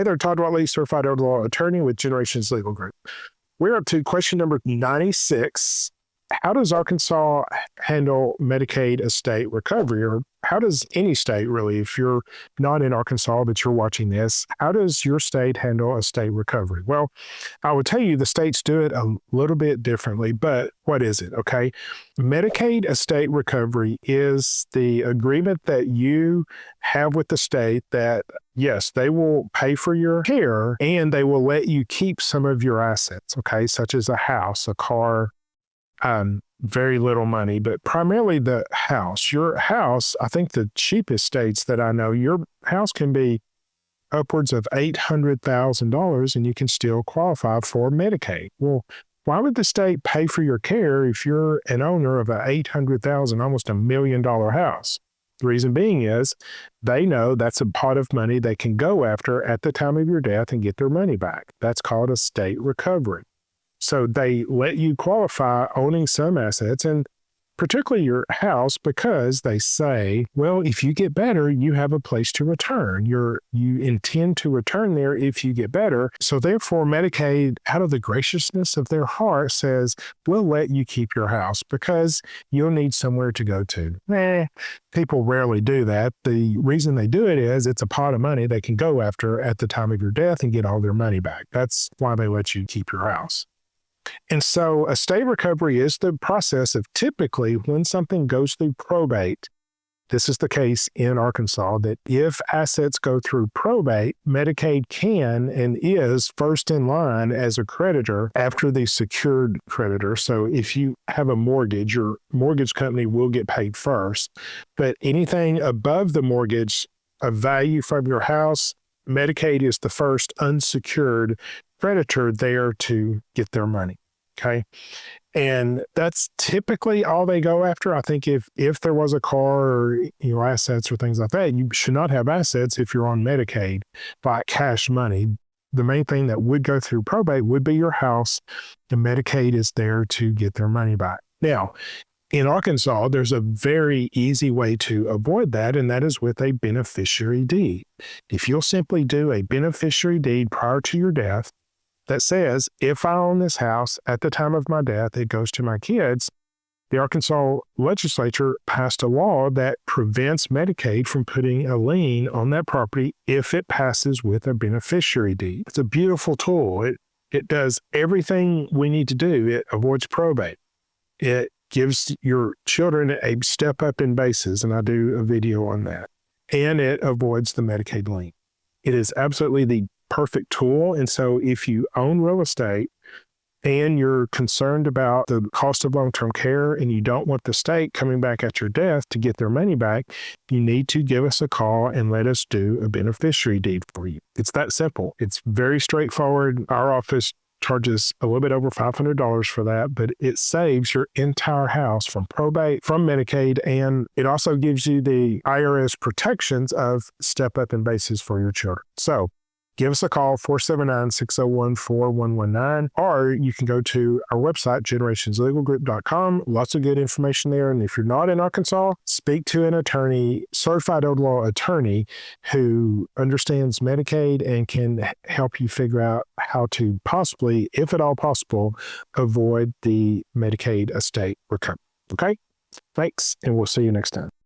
Hey there, Todd Whatley, certified elder law attorney with Generations Legal Group. We're up to question number 96. How does Arkansas handle Medicaid estate recovery? Or how does any state really, if you're not in Arkansas but you're watching this, how does your state handle estate recovery? Well, I would tell you the states do it a little bit differently, but what is it? Okay. Medicaid estate recovery is the agreement that you have with the state that, yes, they will pay for your care and they will let you keep some of your assets, okay, such as a house, a car, very little money, but primarily the house. Your house, I think the cheapest states that I know, your house can be upwards of $800,000 and you can still qualify for Medicaid. Well, why would the state pay for your care if you're an owner of an $800,000, almost $1 million house? The reason being is they know that's a pot of money they can go after at the time of your death and get their money back. That's called estate recovery. So they let you qualify owning some assets, and particularly your house, because they say, well, if you get better, you have a place to return. You intend to return there if you get better. So therefore, Medicaid, out of the graciousness of their heart, says, we'll let you keep your house because you'll need somewhere to go to. People rarely do that. The reason they do it is it's a pot of money they can go after at the time of your death and get all their money back. That's why they let you keep your house. And so estate recovery is the process of typically when something goes through probate. This is the case in Arkansas, that if assets go through probate, Medicaid can and is first in line as a creditor after the secured creditor. So if you have a mortgage, your mortgage company will get paid first. But anything above the mortgage of value from your house, Medicaid is the first unsecured creditor there to get their money. Okay. And that's typically all they go after. I think if there was a car or assets or things like that, you should not have assets if you're on Medicaid, like cash money. The main thing that would go through probate would be your house. The Medicaid is there to get their money back. Now, in Arkansas, there's a very easy way to avoid that, and that is with a beneficiary deed. If you'll simply do a beneficiary deed prior to your death, that says, if I own this house at the time of my death, it goes to my kids. The Arkansas legislature passed a law that prevents Medicaid from putting a lien on that property if it passes with a beneficiary deed. It's a beautiful tool. It does everything we need to do. It avoids probate. It gives your children a step up in basis, and I do a video on that. And it avoids the Medicaid lien. It is absolutely the perfect tool. And so if you own real estate and you're concerned about the cost of long-term care and you don't want the state coming back at your death to get their money back, you need to give us a call and let us do a beneficiary deed for you. It's that simple. It's very straightforward. Our office charges a little bit over $500 for that, but it saves your entire house from probate, from Medicaid, and it also gives you the IRS protections of step up in basis for your children. So give us a call, 479-601-4119, or you can go to our website, generationslegalgroup.com. Lots of good information there. And if you're not in Arkansas, speak to an attorney, certified elder law attorney who understands Medicaid and can help you figure out how to possibly, if at all possible, avoid the Medicaid estate recovery. Okay? Thanks, and we'll see you next time.